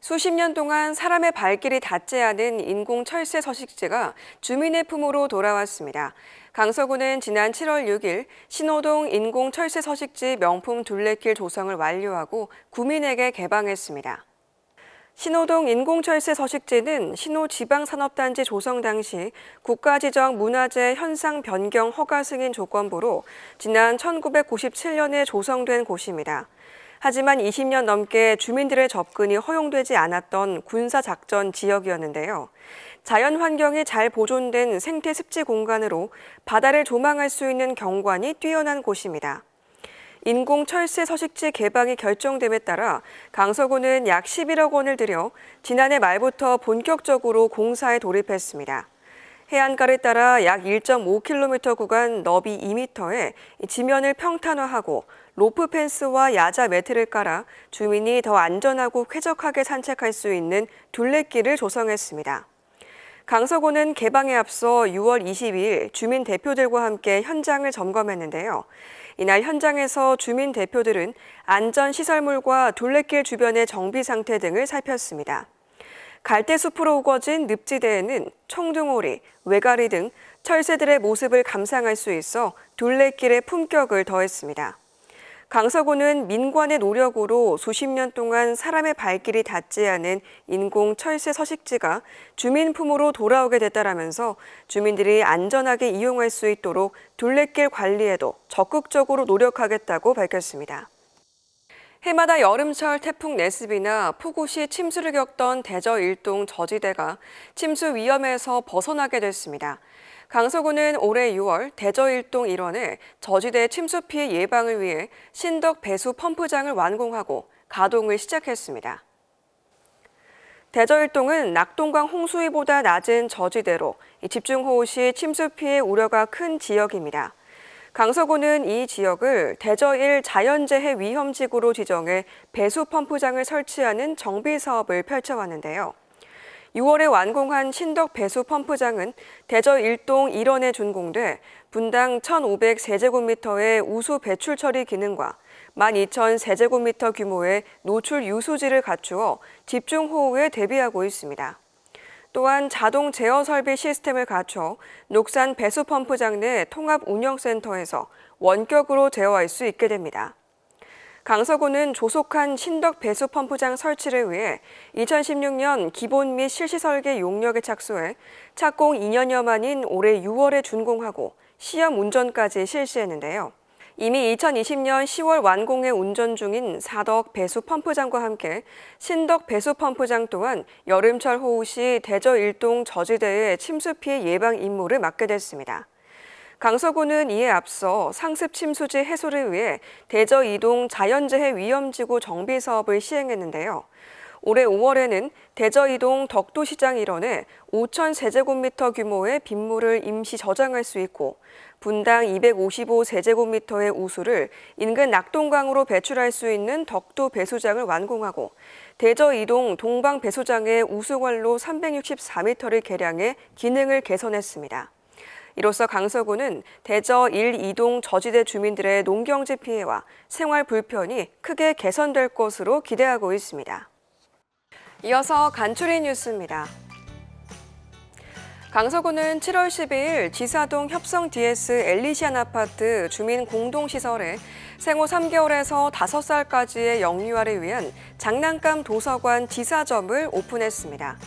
수십 년 동안 사람의 발길이 닿지 않은 인공 철새 서식지가 주민의 품으로 돌아왔습니다. 강서구는 지난 7월 6일 신호동 인공 철새 서식지 명품 둘레길 조성을 완료하고 구민에게 개방했습니다. 신호동 인공철새 서식지는 신호지방산업단지 조성 당시 국가지정 문화재 현상 변경 허가 승인 조건부로 지난 1997년에 조성된 곳입니다. 하지만 20년 넘게 주민들의 접근이 허용되지 않았던 군사작전 지역이었는데요. 자연 환경이 잘 보존된 생태 습지 공간으로 바다를 조망할 수 있는 경관이 뛰어난 곳입니다. 인공 철새 서식지 개방이 결정됨에 따라 강서구는 약 11억 원을 들여 지난해 말부터 본격적으로 공사에 돌입했습니다. 해안가를 따라 약 1.5km 구간 너비 2m에 지면을 평탄화하고 로프 펜스와 야자 매트를 깔아 주민이 더 안전하고 쾌적하게 산책할 수 있는 둘레길을 조성했습니다. 강서구는 개방에 앞서 6월 22일 주민 대표들과 함께 현장을 점검했는데요. 이날 현장에서 주민 대표들은 안전시설물과 둘레길 주변의 정비 상태 등을 살폈습니다. 갈대숲으로 우거진 늪지대에는 청둥오리, 외가리 등 철새들의 모습을 감상할 수 있어 둘레길의 품격을 더했습니다. 강서구는 민관의 노력으로 수십 년 동안 사람의 발길이 닿지 않은 인공 철새 서식지가 주민 품으로 돌아오게 됐다라면서 주민들이 안전하게 이용할 수 있도록 둘레길 관리에도 적극적으로 노력하겠다고 밝혔습니다. 해마다 여름철 태풍 네스비나 폭우시 침수를 겪던 대저 일동 저지대가 침수 위험에서 벗어나게 됐습니다. 강서구는 올해 6월 대저 일동 일원에 저지대 침수 피해 예방을 위해 신덕 배수 펌프장을 완공하고 가동을 시작했습니다. 대저 일동은 낙동강 홍수위보다 낮은 저지대로 집중호우 시 침수 피해 우려가 큰 지역입니다. 강서구는 이 지역을 대저 1 자연재해 위험지구로 지정해 배수 펌프장을 설치하는 정비 사업을 펼쳐왔는데요. 6월에 완공한 신덕 배수 펌프장은 대저 1동 1원에 준공돼 분당 1,500세제곱미터의 우수 배출 처리 기능과 12,000세제곱미터 규모의 노출 유수지를 갖추어 집중호우에 대비하고 있습니다. 또한 자동 제어 설비 시스템을 갖춰 녹산 배수 펌프장 내 통합 운영센터에서 원격으로 제어할 수 있게 됩니다. 강서구는 조속한 신덕 배수 펌프장 설치를 위해 2016년 기본 및 실시 설계 용역에 착수해 착공 2년여 만인 올해 6월에 준공하고 시험 운전까지 실시했는데요. 이미 2020년 10월 완공에 운전 중인 사덕 배수 펌프장과 함께 신덕 배수 펌프장 또한 여름철 호우 시 대저 일동 저지대의 침수 피해 예방 임무를 맡게 됐습니다. 강서구는 이에 앞서 상습 침수지 해소를 위해 대저 2동 자연재해 위험지구 정비 사업을 시행했는데요. 올해 5월에는 대저 2동 덕도시장 일원에 5,000세제곱미터 규모의 빗물을 임시 저장할 수 있고 분당 255세제곱미터의 우수를 인근 낙동강으로 배출할 수 있는 덕도 배수장을 완공하고 대저 2동 동방 배수장의 우수관로 364m를 개량해 기능을 개선했습니다. 이로써 강서구는 대저 1, 2동 저지대 주민들의 농경지 피해와 생활 불편이 크게 개선될 것으로 기대하고 있습니다. 이어서 간추린 뉴스입니다. 강서구는 7월 12일 지사동 협성 DS 엘리시안 아파트 주민 공동시설에 생후 3개월에서 5살까지의 영유아를 위한 장난감 도서관 지사점을 오픈했습니다.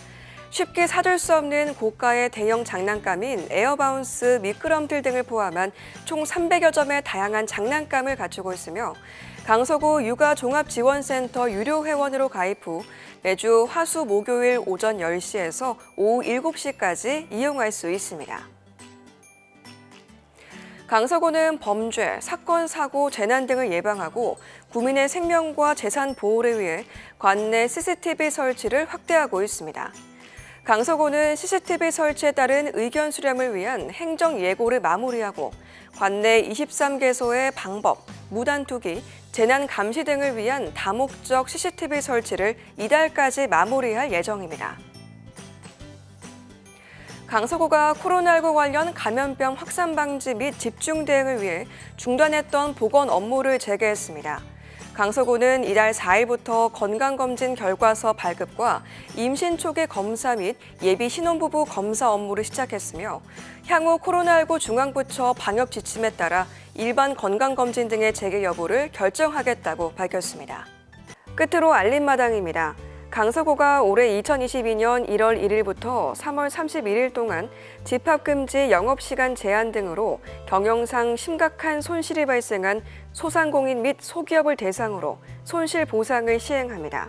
쉽게 사줄 수 없는 고가의 대형 장난감인 에어바운스 미끄럼틀 등을 포함한 총 300여 점의 다양한 장난감을 갖추고 있으며 강서구 육아종합지원센터 유료 회원으로 가입 후 매주 화수 목요일 오전 10시에서 오후 7시까지 이용할 수 있습니다. 강서구는 범죄, 사건, 사고, 재난 등을 예방하고 구민의 생명과 재산 보호를 위해 관내 CCTV 설치를 확대하고 있습니다. 강서구는 CCTV 설치에 따른 의견 수렴을 위한 행정 예고를 마무리하고 관내 23개소의 방법, 무단 투기, 재난 감시 등을 위한 다목적 CCTV 설치를 이달까지 마무리할 예정입니다. 강서구가 코로나19 관련 감염병 확산 방지 및 집중 대응을 위해 중단했던 보건 업무를 재개했습니다. 강서구는 이달 4일부터 건강검진 결과서 발급과 임신 초기 검사 및 예비 신혼부부 검사 업무를 시작했으며 향후 코로나19 중앙부처 방역 지침에 따라 일반 건강검진 등의 재개 여부를 결정하겠다고 밝혔습니다. 끝으로 알림마당입니다. 강서구가 올해 2022년 1월 1일부터 3월 31일 동안 집합금지, 영업시간 제한 등으로 경영상 심각한 손실이 발생한 소상공인 및 소기업을 대상으로 손실보상을 시행합니다.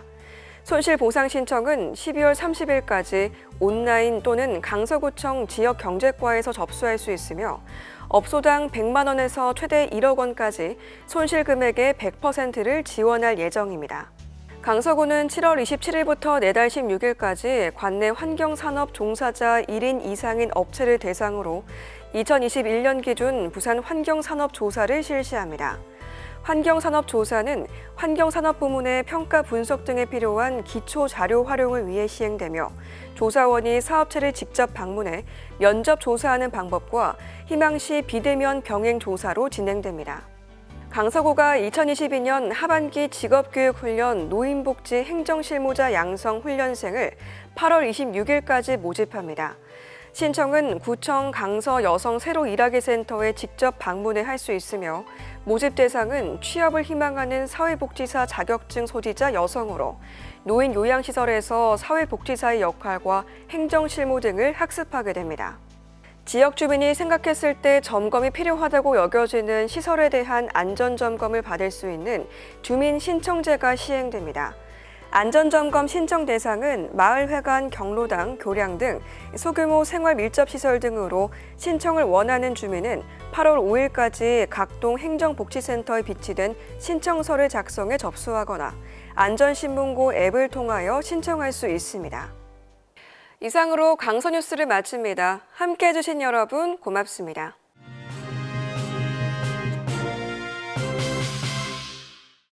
손실보상 신청은 12월 30일까지 온라인 또는 강서구청 지역경제과에서 접수할 수 있으며 업소당 100만 원에서 최대 1억 원까지 손실금액의 100%를 지원할 예정입니다. 강서구는 7월 27일부터 내달 16일까지 관내 환경산업 종사자 1인 이상인 업체를 대상으로 2021년 기준 부산 환경산업조사를 실시합니다. 환경산업조사는 환경산업 부문의 평가 분석 등에 필요한 기초 자료 활용을 위해 시행되며 조사원이 사업체를 직접 방문해 면접 조사하는 방법과 희망시 비대면 병행 조사로 진행됩니다. 강서구가 2022년 하반기 직업교육훈련 노인복지 행정실무자 양성 훈련생을 8월 26일까지 모집합니다. 신청은 구청 강서 여성 새로 일하기 센터에 직접 방문해 할 수 있으며 모집 대상은 취업을 희망하는 사회복지사 자격증 소지자 여성으로 노인 요양시설에서 사회복지사의 역할과 행정실무 등을 학습하게 됩니다. 지역 주민이 생각했을 때 점검이 필요하다고 여겨지는 시설에 대한 안전점검을 받을 수 있는 주민신청제가 시행됩니다. 안전점검 신청 대상은 마을회관, 경로당, 교량 등 소규모 생활 밀접시설 등으로 신청을 원하는 주민은 8월 5일까지 각동 행정복지센터에 비치된 신청서를 작성해 접수하거나 안전신문고 앱을 통하여 신청할 수 있습니다. 이상으로 강서뉴스를 마칩니다. 함께해 주신 여러분 고맙습니다.